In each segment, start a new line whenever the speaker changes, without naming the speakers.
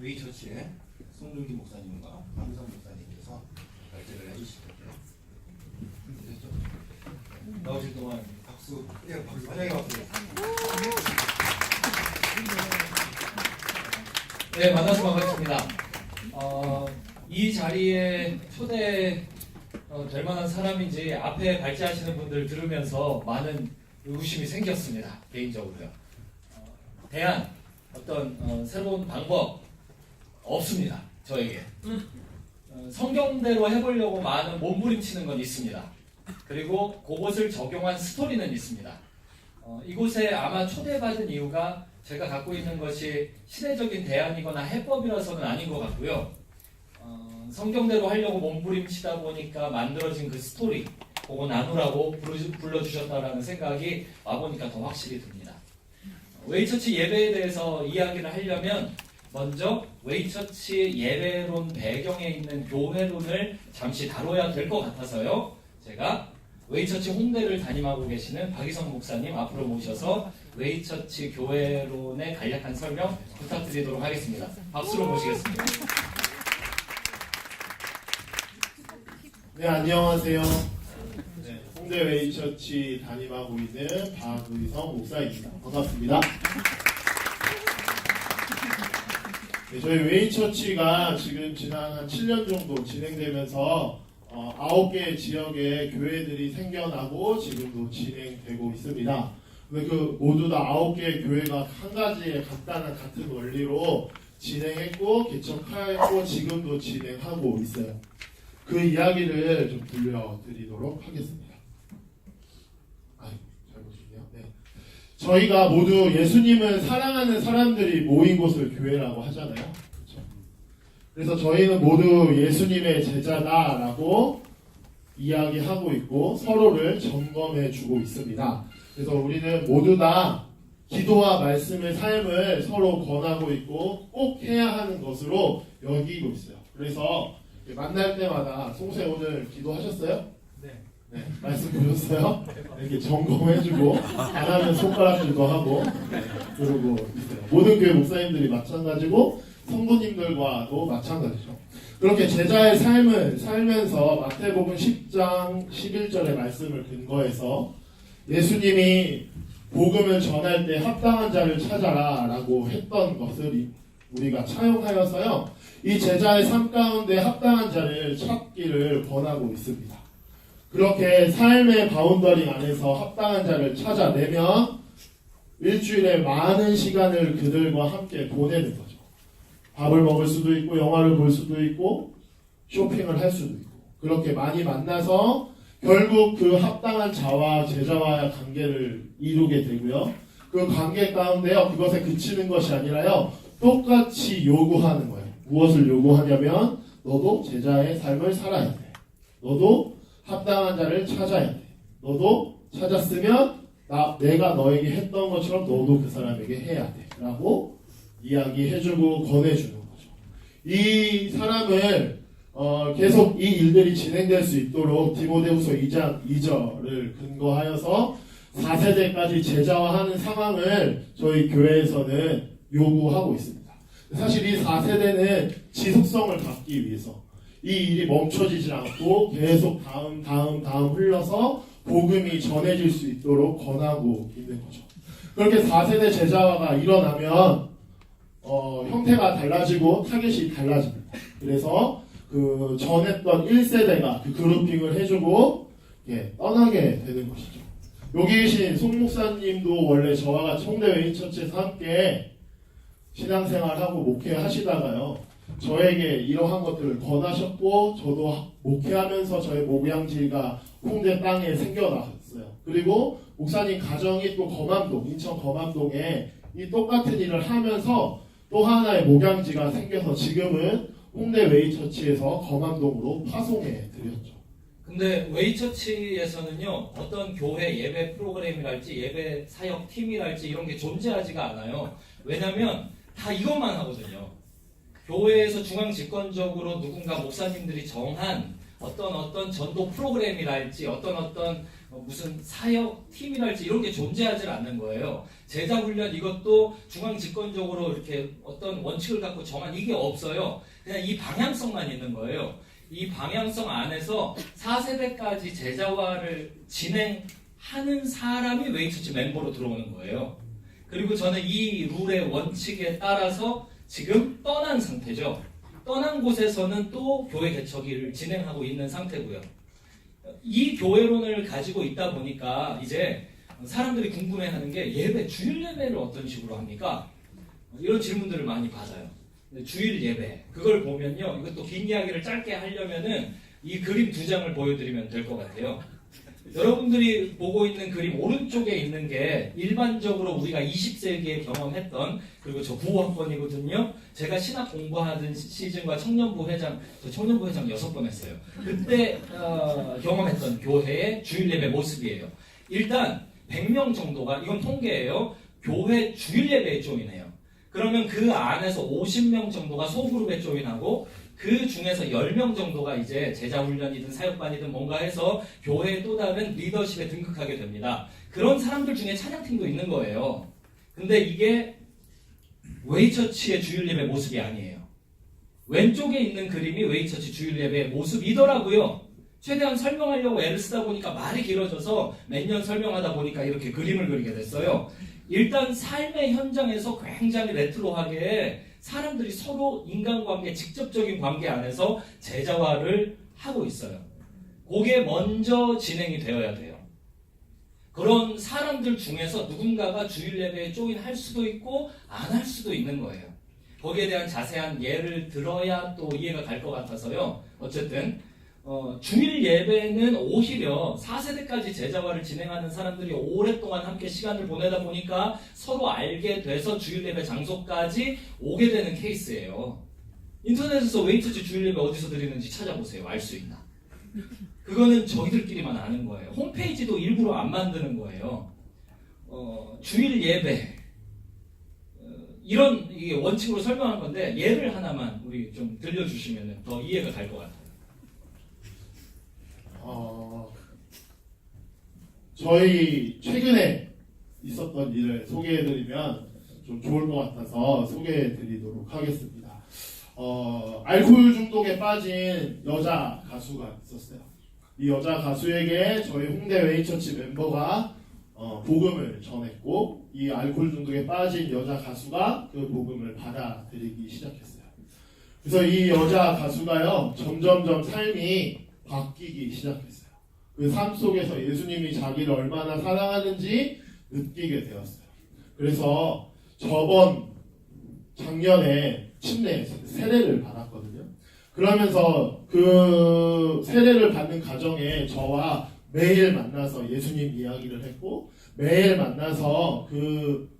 웨이처치의 송중기 목사님과 박유성 목사님께서 발제를 해주시거든요. 나오실 동안 박수, 환영해 주세요.
네, 만나서 반갑습니다. 이 자리에 초대 될 만한 사람인지 앞에 발제하시는 분들 들으면서 많은 의구심이 생겼습니다. 개인적으로요. 대안, 어떤 새로운 방법 없습니다. 저에게. 성경대로 해보려고 많은 몸부림치는 건 있습니다. 그리고 그것을 적용한 스토리는 있습니다. 이곳에 아마 초대받은 이유가 제가 갖고 있는 것이 시대적인 대안이거나 해법이라서는 아닌 것 같고요. 성경대로 하려고 몸부림치다 보니까 만들어진 그 스토리, 그거 나누라고 불러주셨다라는 생각이 와보니까 더 확실히 듭니다. 웨이처치 예배에 대해서 이야기를 하려면 먼저 웨이처치 예배론 배경에 있는 교회론을 잠시 다뤄야 될 것 같아서요. 제가 웨이처치 홍대를 담임하고 계시는 박유성 목사님 앞으로 모셔서 웨이처치 교회론의 간략한 설명 부탁드리도록 하겠습니다. 박수로 모시겠습니다.
네, 안녕하세요. 네, 홍대 웨이처치 담임하고 있는 박의성 목사입니다. 반갑습니다. 네, 저희 웨이처치가 지금 지난 한 7년 정도 진행되면서 9개 지역의 교회들이 생겨나고 지금도 진행되고 있습니다. 근데 그 모두 다 9개의 교회가 한 가지의 간단한 같은 원리로 진행했고 개척하였고 지금도 진행하고 있어요. 그 이야기를 좀 들려드리도록 하겠습니다. 잘 보시네요. 네. 저희가 모두 예수님을 사랑하는 사람들이 모인 곳을 교회라고 하잖아요. 그렇죠? 그래서 저희는 모두 예수님의 제자다라고 이야기하고 있고 서로를 점검해 주고 있습니다. 그래서 우리는 모두 다 기도와 말씀의 삶을 서로 권하고 있고 꼭 해야 하는 것으로 여기고 있어요. 그래서 만날 때마다 송세 오늘 기도하셨어요? 네. 말씀 보셨어요? 이렇게 점검해주고 안 하면 손가락질도 하고 그러고 있어요. 모든 교회 목사님들이 마찬가지고 성도님들과도 마찬가지죠. 그렇게 제자의 삶을 살면서 마태복음 10장 11절의 말씀을 근거해서 예수님이 복음을 전할 때 합당한 자를 찾아라 라고 했던 것을 우리가 차용하여서요. 이 제자의 삶 가운데 합당한 자를 찾기를 권하고 있습니다. 그렇게 삶의 바운더링 안에서 합당한 자를 찾아내면 일주일에 많은 시간을 그들과 함께 보내는 거죠. 밥을 먹을 수도 있고 영화를 볼 수도 있고 쇼핑을 할 수도 있고 그렇게 많이 만나서 결국 그 합당한 자와 제자와의 관계를 이루게 되고요. 그 관계 가운데요. 그것에 그치는 것이 아니라요. 똑같이 요구하는 거예요. 무엇을 요구하냐면 너도 제자의 삶을 살아야 돼. 너도 합당한 자를 찾아야 돼. 너도 찾았으면 내가 너에게 했던 것처럼 너도 그 사람에게 해야 돼. 라고 이야기해주고 권해주는 거죠. 이 사람을 계속 이 일들이 진행될 수 있도록 디모데후서 2장 2절을 근거하여서 4세대까지 제자화하는 상황을 저희 교회에서는 요구하고 있습니다. 사실 이 4세대는 지속성을 갖기 위해서 이 일이 멈춰지지 않고 계속 다음 흘러서 복음이 전해질 수 있도록 권하고 있는 거죠. 그렇게 4세대 제자화가 일어나면 형태가 달라지고 타겟이 달라집니다. 그래서 그 전했던 1세대가 그 그룹핑을 해주고 떠나게 되는 것이죠. 여기 계신 송 목사님도 원래 저와 같이 홍대 웨이처치에서 함께 신앙생활하고 목회하시다가요. 저에게 이러한 것들을 권하셨고 저도 목회하면서 저의 목양지가 홍대 땅에 생겨났어요. 그리고 목사님 가정이 또 검암동, 인천 검암동에 이 똑같은 일을 하면서 또 하나의 목양지가 생겨서 지금은 홍대 웨이처치에서 검암동으로 파송해 드렸죠.
근데 웨이처치에서는요, 어떤 교회 예배 프로그램이랄지 예배 사역 팀이랄지 이런 게 존재하지가 않아요. 왜냐면 다 이것만 하거든요. 교회에서 중앙 집권적으로 누군가 목사님들이 정한 어떤 전도 프로그램이랄지 어떤 무슨 사역 팀이랄지 이런 게 존재하지 않는 거예요. 제자 훈련 이것도 중앙 집권적으로 이렇게 어떤 원칙을 갖고 정한 이게 없어요. 그냥 이 방향성만 있는 거예요. 이 방향성 안에서 4세대까지 제자화를 진행하는 사람이 웨이처치 멤버로 들어오는 거예요. 그리고 저는 이 룰의 원칙에 따라서 지금 떠난 상태죠. 떠난 곳에서는 또 교회 개척을 진행하고 있는 상태고요. 이 교회론을 가지고 있다 보니까 이제 사람들이 궁금해하는 게 예배, 주일 예배를 어떤 식으로 합니까? 이런 질문들을 많이 받아요. 주일 예배, 그걸 보면요, 이것도 긴 이야기를 짧게 하려면은 이 그림 2장을 보여드리면 될 것 같아요. 여러분들이 보고 있는 그림 오른쪽에 있는 게 일반적으로 우리가 20세기에 경험했던, 그리고 저 9학번이거든요. 제가 신학 공부하던 시즌과 청년부 회장, 저 청년부 회장 6번 했어요. 그때 경험했던 교회의 주일 예배 모습이에요. 일단 100명 정도가, 이건 통계예요, 교회 주일 예배에 조인해요. 그러면 그 안에서 50명 정도가 소그룹에 조인하고 그 중에서 10명 정도가 이제 제자훈련이든 사역반이든 뭔가 해서 교회의 또 다른 리더십에 등극하게 됩니다. 그런 사람들 중에 찬양팀도 있는 거예요. 근데 이게 웨이처치의 주일 예배 모습이 아니에요. 왼쪽에 있는 그림이 웨이처치 주일 예배의 모습이더라고요. 최대한 설명하려고 애를 쓰다 보니까 말이 길어져서 몇 년 설명하다 보니까 이렇게 그림을 그리게 됐어요. 일단 삶의 현장에서 굉장히 레트로하게 사람들이 서로 인간관계, 직접적인 관계 안에서 제자화를 하고 있어요. 그게 먼저 진행이 되어야 돼요. 그런 사람들 중에서 누군가가 주일 예배에 조인할 수도 있고 안 할 수도 있는 거예요. 거기에 대한 자세한 예를 들어야 또 이해가 갈 것 같아서요. 어쨌든 주일 예배는 오히려 4세대까지 제자화를 진행하는 사람들이 오랫동안 함께 시간을 보내다 보니까 서로 알게 돼서 주일 예배 장소까지 오게 되는 케이스예요. 인터넷에서 웨이처치 주일 예배 어디서 드리는지 찾아보세요. 알 수 있나? 그거는 저희들끼리만 아는 거예요. 홈페이지도 일부러 안 만드는 거예요. 주일 예배 이런 이게 원칙으로 설명한 건데 예를 하나만 우리 좀 들려주시면 더 이해가 갈 것 같아요.
저희 최근에 있었던 일을 소개해드리면 좀 좋을 것 같아서 소개해드리도록 하겠습니다. 알코올 중독에 빠진 여자 가수가 있었어요. 이 여자 가수에게 저희 홍대 웨이처치 멤버가 복음을 전했고, 이 알코올 중독에 빠진 여자 가수가 그 복음을 받아들이기 시작했어요. 그래서 이 여자 가수가요, 점점점 삶이 바뀌기 시작했어요. 그 삶 속에서 예수님이 자기를 얼마나 사랑하는지 느끼게 되었어요. 그래서 작년에 침례 세례를 받았거든요. 그러면서 그 세례를 받는 과정에 저와 매일 만나서 예수님 이야기를 했고, 매일 만나서 그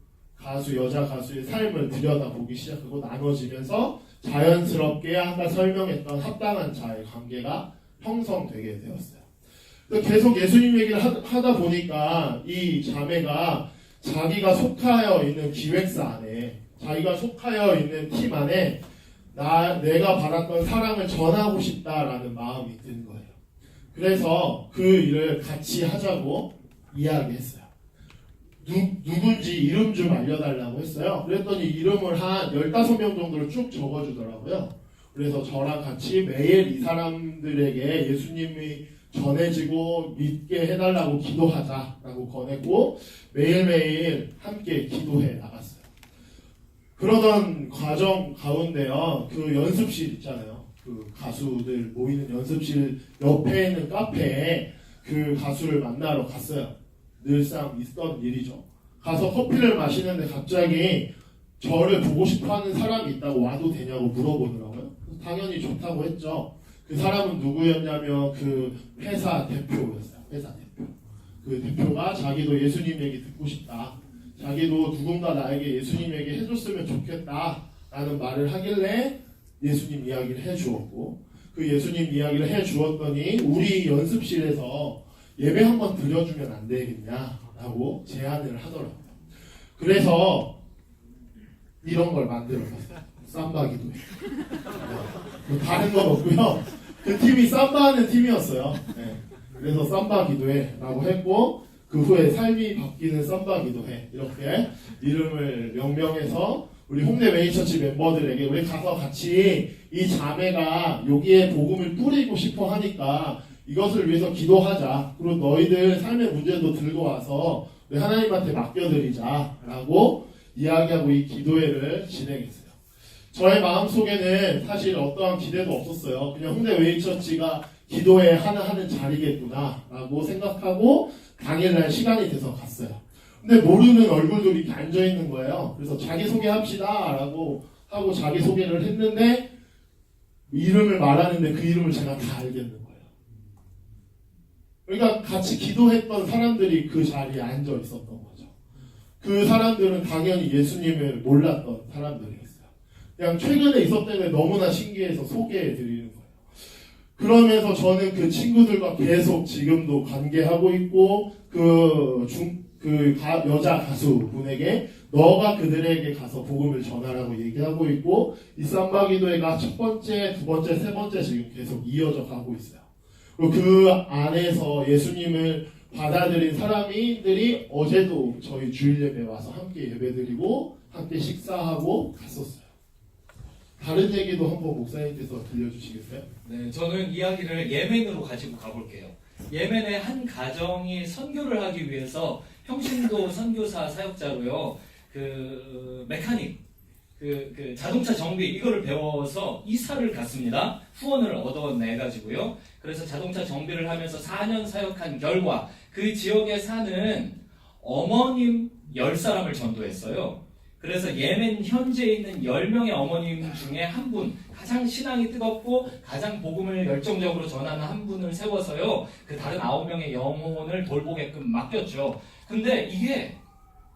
여자 가수의 삶을 들여다보기 시작하고 나눠지면서 자연스럽게 아까 설명했던 합당한 자의 관계가 형성되게 되었어요. 계속 예수님 얘기를 하다 보니까 이 자매가 자기가 속하여 있는 기획사 안에, 자기가 속하여 있는 팀 안에 내가 받았던 사랑을 전하고 싶다라는 마음이 든 거예요. 그래서 그 일을 같이 하자고 이야기했어요. 누군지 이름 좀 알려달라고 했어요. 그랬더니 이름을 한 15명 정도를 쭉 적어주더라고요. 그래서 저랑 같이 매일 이 사람들에게 예수님이 전해지고 믿게 해달라고 기도하자라고 권했고, 매일매일 함께 기도해 나갔어요. 그러던 과정 가운데요, 그 연습실 있잖아요. 그 가수들 모이는 연습실 옆에 있는 카페에 그 가수를 만나러 갔어요. 늘상 있던 일이죠. 가서 커피를 마시는데 갑자기 저를 보고 싶어하는 사람이 있다고 와도 되냐고 물어보더라고요. 당연히 좋다고 했죠. 그 사람은 누구였냐면 그 회사 대표였어요. 회사 대표. 그 대표가 자기도 예수님 얘기 듣고 싶다, 자기도 누군가 나에게 예수님 얘기 해줬으면 좋겠다 라는 말을 하길래 예수님 이야기를 해주었고, 그 예수님 이야기를 해주었더니 우리 연습실에서 예배 한번 드려주면 안 되겠냐라고 제안을 하더라고요. 그래서 이런 걸 만들어봤어요. 삼바 기도회. 뭐 다른 건 없고요. 그 팀이 삼바하는 팀이었어요. 네. 그래서 쌈바 기도회라고 했고 그 후에 삶이 바뀌는 쌈바 기도회 이렇게 이름을 명명해서 우리 홍대 메인처치 멤버들에게 우리 가서 같이 이 자매가 여기에 복음을 뿌리고 싶어 하니까 이것을 위해서 기도하자. 그리고 너희들 삶의 문제도 들고 와서 우리 하나님한테 맡겨드리자라고 이야기하고 이 기도회를 진행했어요. 저의 마음속에는 사실 어떠한 기대도 없었어요. 그냥 홍대 웨이처치가 기도회 하는 자리겠구나 라고 생각하고 당일날 시간이 돼서 갔어요. 근데 모르는 얼굴들이 이렇게 앉아있는 거예요. 그래서 자기소개합시다 라고 하고 자기소개를 했는데 이름을 말하는데 그 이름을 제가 다 알겠는 거예요. 그러니까 같이 기도했던 사람들이 그 자리에 앉아 있었던 거죠. 그 사람들은 당연히 예수님을 몰랐던 사람들이었어요. 그냥 최근에 있었던 게 너무나 신기해서 소개해 드리는 거예요. 그러면서 저는 그 친구들과 계속 지금도 관계하고 있고 여자 가수분에게 너가 그들에게 가서 복음을 전하라고 얘기하고 있고 이 쌈바 기도회가 첫 번째, 두 번째, 세 번째 지금 계속 이어져 가고 있어요. 그리고 그 안에서 예수님을 받아들인 사람들이 어제도 저희 주일 예배 와서 함께 예배드리고 함께 식사하고 갔었어요. 다른 얘기도 한번 목사님께서 들려주시겠어요?
네, 저는 이야기를 예멘으로 가지고 가볼게요. 예멘의 한 가정이 선교를 하기 위해서 평신도 선교사 사역자로요, 메카닉, 자동차 정비 이거를 배워서 이사를 갔습니다. 후원을 얻어내가지고요. 그래서 자동차 정비를 하면서 4년 사역한 결과 그 지역에 사는 어머님 10사람을 전도했어요. 그래서 예멘 현지에 있는 10명의 어머님 중에 한 분, 가장 신앙이 뜨겁고 가장 복음을 열정적으로 전하는 한 분을 세워서요, 그 다른 9명의 영혼을 돌보게끔 맡겼죠. 근데 이게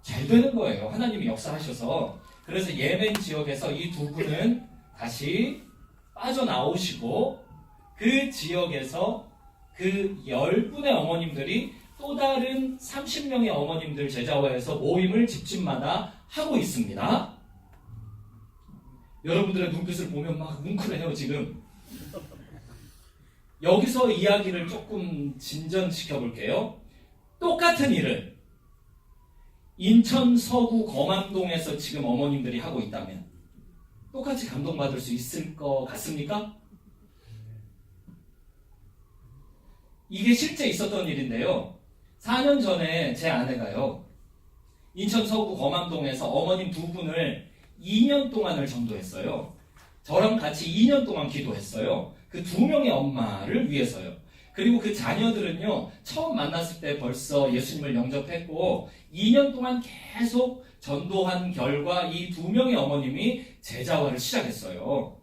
잘 되는 거예요. 하나님이 역사하셔서. 그래서 예멘 지역에서 이 두 분은 다시 빠져나오시고 그 지역에서 그 10분의 어머님들이 또 다른 30명의 어머님들 제자화해서 모임을 집집마다 하고 있습니다. 여러분들의 눈빛을 보면 막 뭉클해요 지금. 여기서 이야기를 조금 진전시켜 볼게요. 똑같은 일을 인천 서구 거만동에서 지금 어머님들이 하고 있다면 똑같이 감동받을 수 있을 것 같습니까? 이게 실제 있었던 일인데요. 4년 전에 제 아내가요, 인천 서구 거만동에서 어머님 두 분을 2년 동안을 전도했어요. 저랑 같이 2년 동안 기도했어요. 그 2명의 엄마를 위해서요. 그리고 그 자녀들은요, 처음 만났을 때 벌써 예수님을 영접했고 2년 동안 계속 전도한 결과 이 2명의 어머님이 제자화를 시작했어요.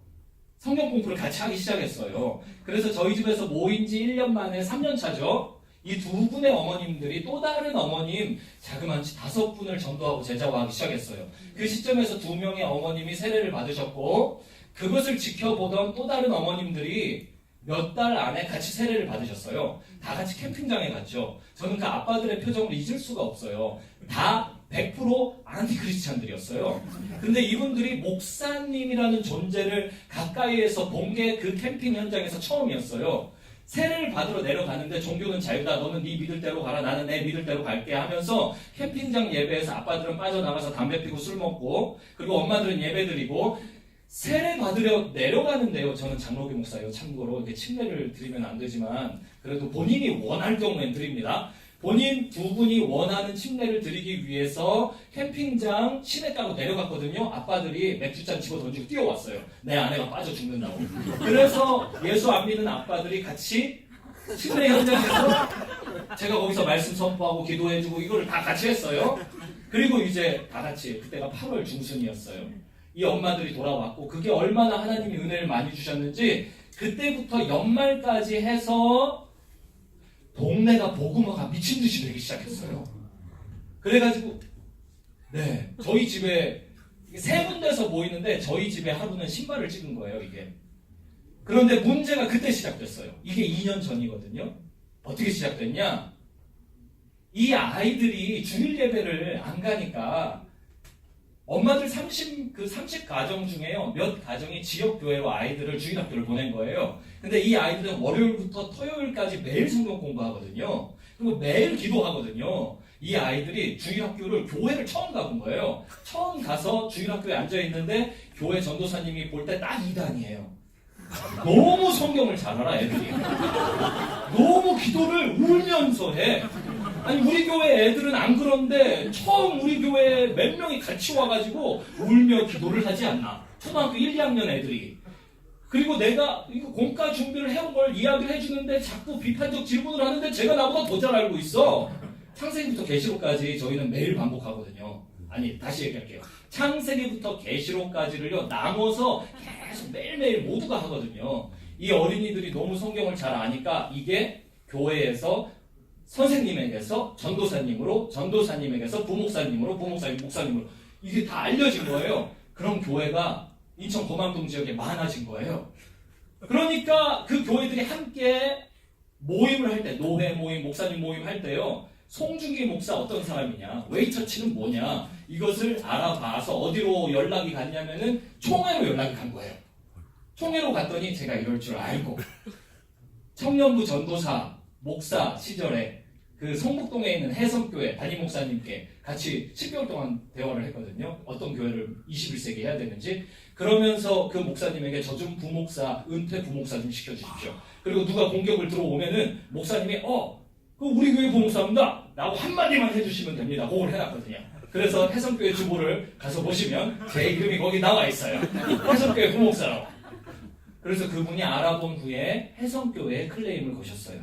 성경 공부를 같이 하기 시작했어요. 그래서 저희 집에서 모인 지 1년 만에 3년 차죠. 이 두 분의 어머님들이 또 다른 어머님 자그마치 5분을 전도하고 제자화하기 시작했어요. 그 시점에서 2명의 어머님이 세례를 받으셨고 그것을 지켜보던 또 다른 어머님들이 몇 달 안에 같이 세례를 받으셨어요. 다 같이 캠핑장에 갔죠. 저는 그 아빠들의 표정을 잊을 수가 없어요. 다 100% 안티크리스찬들이었어요. 근데 이분들이 목사님이라는 존재를 가까이에서 본 게 그 캠핑 현장에서 처음이었어요. 세례를 받으러 내려가는데 종교는 자유다. 너는 네 믿을 대로 가라. 나는 내 믿을 대로 갈게 하면서 캠핑장 예배에서 아빠들은 빠져나가서 담배 피고 술 먹고 그리고 엄마들은 예배 드리고 세례 받으려 내려가는데요. 저는 장로교 목사예요. 참고로 이렇게 침례를 드리면 안 되지만 그래도 본인이 원할 경우엔 드립니다. 본인 두 분이 원하는 침례를 드리기 위해서 캠핑장 시내가로 내려갔거든요. 아빠들이 맥주잔 집어 던지고 뛰어왔어요. 내 아내가 빠져 죽는다고. 그래서 예수 안 믿는 아빠들이 같이 침례 현장에서 제가 거기서 말씀 선포하고 기도해주고 이거를 다 같이 했어요. 그리고 이제 다 같이 그때가 8월 중순이었어요. 이 엄마들이 돌아왔고 그게 얼마나 하나님이 은혜를 많이 주셨는지 그때부터 연말까지 해서 동네가 복음화가 미친듯이 되기 시작했어요. 그래가지고 저희 집에 3군데서 모이는데 저희 집에 하루는 신발을 찍은 거예요. 이게. 그런데 문제가 그때 시작됐어요. 이게 2년 전이거든요. 어떻게 시작됐냐? 이 아이들이 주일 예배를 안 가니까 엄마들 30 가정 중에요. 몇 가정이 지역교회로 아이들을 주일학교를 보낸 거예요. 근데 이 아이들은 월요일부터 토요일까지 매일 성경 공부하거든요. 그리고 매일 기도하거든요. 이 아이들이 주일학교를 교회를 처음 가본 거예요. 처음 가서 주일학교에 앉아있는데 교회 전도사님이 볼 때 딱 2단이에요. 너무 성경을 잘 알아 애들이. 너무 기도를 울면서 해. 아니 우리 교회 애들은 안 그런데 처음 우리 교회에 몇 명이 같이 와가지고 울며 기도를 하지 않나. 초등학교 1, 2학년 애들이. 그리고 내가 이거 공과 준비를 해온 걸 이야기를 해주는데 자꾸 비판적 질문을 하는데 제가 나보다 더 잘 알고 있어. 창세기부터 계시록까지 저희는 매일 반복하거든요. 아니 다시 얘기할게요. 창세기부터 계시록까지를요 나눠서 계속 매일매일 모두가 하거든요. 이 어린이들이 너무 성경을 잘 아니까 이게 교회에서 선생님에게서 전도사님으로, 전도사님에게서 부목사님으로, 부목사님 목사님으로 이게 다 알려진 거예요. 그럼 교회가 인천 고만동 지역에 많아진 거예요. 그러니까 그 교회들이 함께 모임을 할 때, 노회 모임, 목사님 모임 할 때요. 송중기 목사 어떤 사람이냐, 웨이처치는 뭐냐, 이것을 알아봐서 어디로 연락이 갔냐면은 총회로 연락이 간 거예요. 총회로 갔더니 제가 이럴 줄 알고 청년부 전도사 목사 시절에 그 성북동에 있는 해성교회 담임 목사님께 같이 10개월 동안 대화를 했거든요. 어떤 교회를 21세기 해야 되는지. 그러면서 그 목사님에게 저 좀 부목사, 은퇴 부목사 좀 시켜주십시오. 그리고 누가 공격을 들어오면은 목사님이 그 우리 교회 부목사입니다 라고 한마디만 해주시면 됩니다. 그걸 해놨거든요. 그래서 해성교회 주보를 가서 보시면 제 이름이 거기 나와 있어요. 해성교회 부목사라고. 그래서 그분이 알아본 후에 해성교회에 클레임을 거셨어요.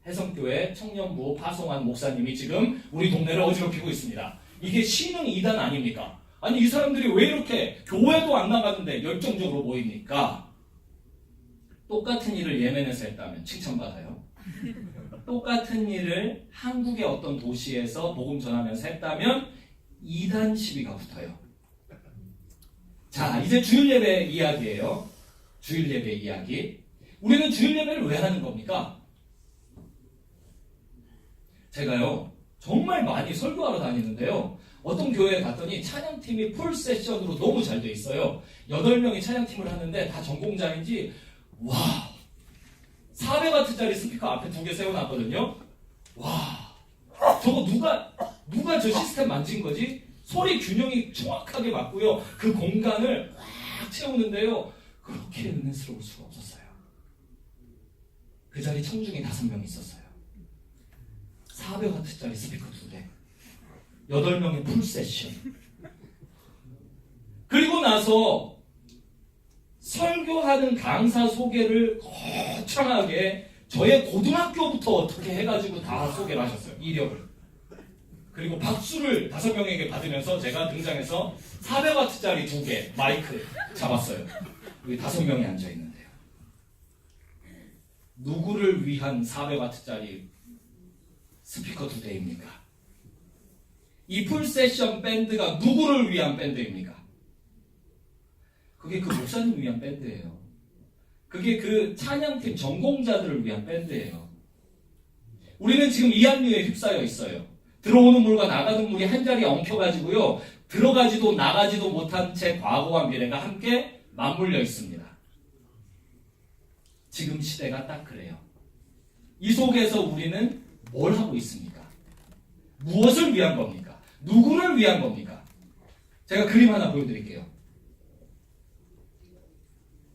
해성교회 청년부 파송한 목사님이 지금 우리 동네를 어지럽히고 있습니다. 이게 신흥 이단 아닙니까? 아니 이 사람들이 왜 이렇게 교회도 안 나가는데 열정적으로 모입니까? 똑같은 일을 예멘에서 했다면 칭찬받아요. 똑같은 일을 한국의 어떤 도시에서 복음 전하면서 했다면 이단 시비가 붙어요. 자, 이제 주일 예배 이야기예요. 주일 예배 이야기. 우리는 주일 예배를 왜 하는 겁니까? 제가요 정말 많이 설교하러 다니는데요. 어떤 교회에 갔더니 찬양팀이 풀 세션으로 너무 잘 돼 있어요. 8명이 찬양팀을 하는데 다 전공자인지 와 400W짜리 스피커 앞에 2개 세워놨거든요. 와 저거 누가 저 시스템 만진 거지? 소리 균형이 정확하게 맞고요. 그 공간을 확 채우는데요. 그렇게 은혜스러울 수가 없었어요. 그 자리 청중이 5명 있었어요. 400W짜리 스피커 2대 8명의 풀세션. 그리고 나서 설교하는 강사 소개를 거창하게 저의 고등학교부터 어떻게 해가지고 다 소개를 하셨어요. 이력을. 그리고 박수를 5명에게 받으면서 제가 등장해서 400W짜리 2개 마이크 잡았어요. 여기 5명이 앉아있는데요. 누구를 위한 400W짜리 스피커 2대입니까? 이 풀세션 밴드가 누구를 위한 밴드입니까? 그게 그 목사님 위한 밴드예요. 그게 그 찬양팀 전공자들을 위한 밴드예요. 우리는 지금 이한류에 휩싸여 있어요. 들어오는 물과 나가는 물이 한 자리에 엉켜가지고요. 들어가지도 나가지도 못한 채 과거와 미래가 함께 맞물려 있습니다. 지금 시대가 딱 그래요. 이 속에서 우리는 뭘 하고 있습니까? 무엇을 위한 겁니까? 누구를 위한 겁니까? 제가 그림 하나 보여드릴게요.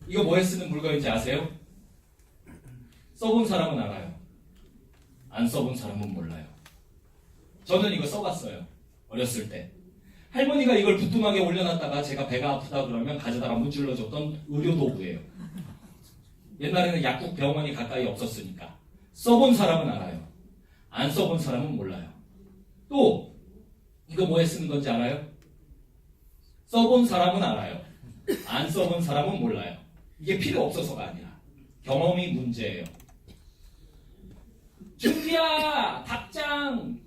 이거 뭐에 쓰는 물건인지 아세요? 써본 사람은 알아요. 안 써본 사람은 몰라요. 저는 이거 써봤어요. 어렸을 때. 할머니가 이걸 부뚜막에 올려놨다가 제가 배가 아프다 그러면 가져다가 문질러줬던 의료도구예요. 옛날에는 약국 병원이 가까이 없었으니까. 써본 사람은 알아요. 안 써본 사람은 몰라요. 또 이거 뭐에 쓰는 건지 알아요? 써본 사람은 알아요. 안 써본 사람은 몰라요. 이게 필요 없어서가 아니라 경험이 문제예요. 준비야! 닭장!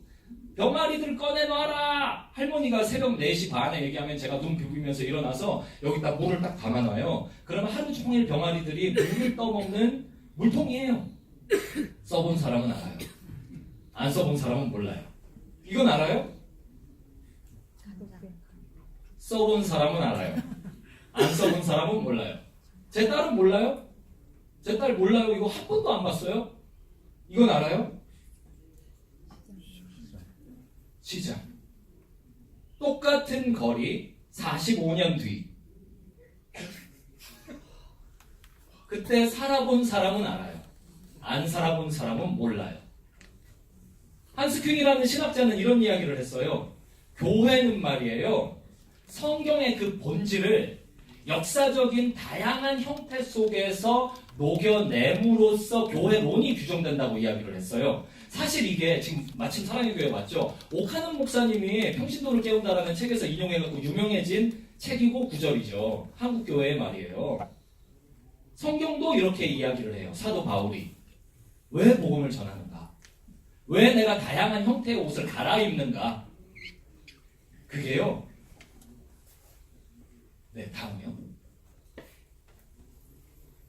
병아리들 꺼내놔라! 할머니가 새벽 4시 반에 얘기하면 제가 눈 비비면서 일어나서 여기다 물을 딱 담아놔요. 그러면 하루 종일 병아리들이 물을 떠먹는 물통이에요. 써본 사람은 알아요. 안 써본 사람은 몰라요. 이건 알아요? 써본 사람은 알아요. 안 써본 사람은 몰라요. 제 딸은 몰라요? 제 딸 몰라요. 이거 한 번도 안 봤어요? 이건 알아요? 시장. 똑같은 거리 45년 뒤. 그때 살아본 사람은 알아요. 안 살아본 사람은 몰라요. 한스 퀼이라는 신학자는 이런 이야기를 했어요. 교회는 말이에요. 성경의 그 본질을 역사적인 다양한 형태 속에서 녹여냄으로써 교회론이 규정된다고 이야기를 했어요. 사실 이게 지금 마침 사랑의 교회 맞죠? 오카는 목사님이 평신도를 깨운다라는 책에서 인용해갖고 유명해진 책이고 구절이죠. 한국 교회의 말이에요. 성경도 이렇게 이야기를 해요. 사도 바울이 왜 복음을 전하는가? 왜 내가 다양한 형태의 옷을 갈아입는가? 그게요. 네, 다음이요.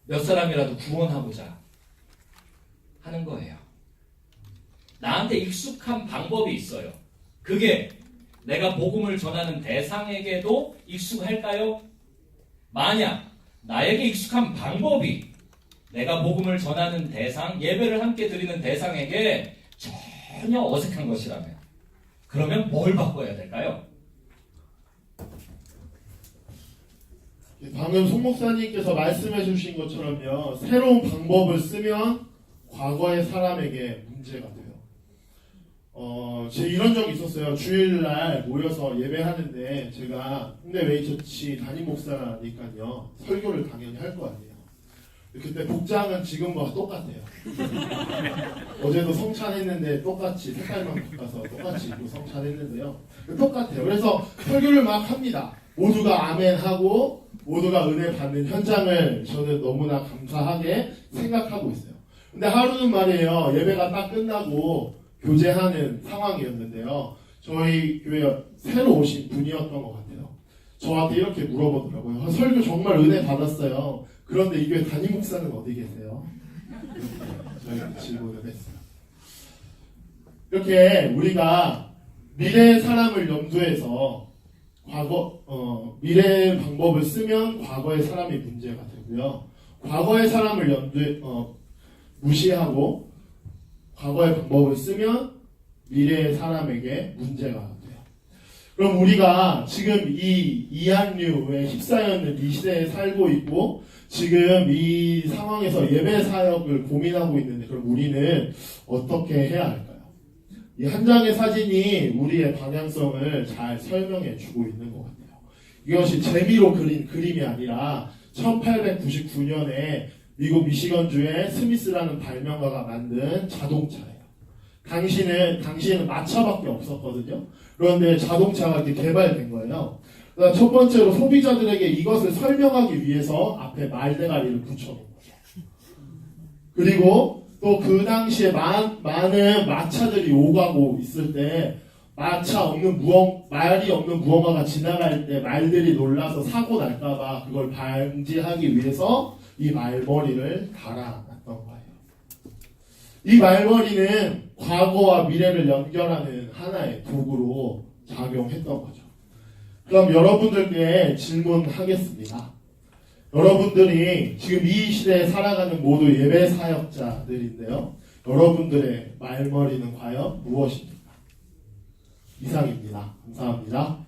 몇 사람이라도 구원하고자 하는 거예요. 나한테 익숙한 방법이 있어요. 그게 내가 복음을 전하는 대상에게도 익숙할까요? 만약 나에게 익숙한 방법이 내가 복음을 전하는 대상, 예배를 함께 드리는 대상에게 전혀 어색한 것이라면 그러면 뭘 바꿔야 될까요?
방금 송 목사님께서 말씀해 주신 것처럼요. 새로운 방법을 쓰면 과거의 사람에게 문제가 돼요. 제 이런 적이 있었어요. 주일날 모여서 예배하는데 제가 홍대 웨이처치 담임 목사니까요. 설교를 당연히 할 거 아니에요. 그때 복장은 지금과 똑같아요. 어제도 성찬했는데 똑같이 색깔만 바꿔서 똑같이 입고 성찬했는데요. 똑같아요. 그래서 설교를 막 합니다. 모두가 아멘하고 모두가 은혜 받는 현장을 저는 너무나 감사하게 생각하고 있어요. 근데 하루는 말이에요. 예배가 딱 끝나고 교제하는 상황이었는데요. 저희 교회 새로 오신 분이었던 것 같아요. 저한테 이렇게 물어보더라고요. 설교 정말 은혜 받았어요. 그런데 이 교회 담임 목사는 어디 계세요? 저희가 질문을 했어요. 이렇게 우리가 미래의 사람을 염두해서 미래의 방법을 쓰면 과거의 사람이 문제가 되고요. 과거의 사람을 무시하고 과거의 방법을 쓰면 미래의 사람에게 문제가 돼요. 그럼 우리가 지금 이 이한류에 휩싸여있는 이 시대에 살고 있고 지금 이 상황에서 예배 사역을 고민하고 있는데 그럼 우리는 어떻게 해야 할까요? 이 한 장의 사진이 우리의 방향성을 잘 설명해 주고 있는 것 같아요. 이것이 재미로 그린 그림이 아니라 1899년에 미국 미시건주의 스미스라는 발명가가 만든 자동차예요. 당시에는 마차밖에 없었거든요. 그런데 자동차가 이렇게 개발된 거예요. 그러니까 첫 번째로 소비자들에게 이것을 설명하기 위해서 앞에 말대가리를 붙여놓은 거죠. 그리고 또 그 당시에 많은 마차들이 오가고 있을 때 말이 없는 무언가가 지나갈 때 말들이 놀라서 사고 날까봐 그걸 방지하기 위해서 이 말머리를 달아놨던 거예요. 이 말머리는 과거와 미래를 연결하는 하나의 도구로 작용했던 거죠. 그럼 여러분들께 질문하겠습니다. 여러분들이 지금 이 시대에 살아가는 모두 예배 사역자들인데요. 여러분들의 말머리는 과연 무엇입니까? 이상입니다. 감사합니다.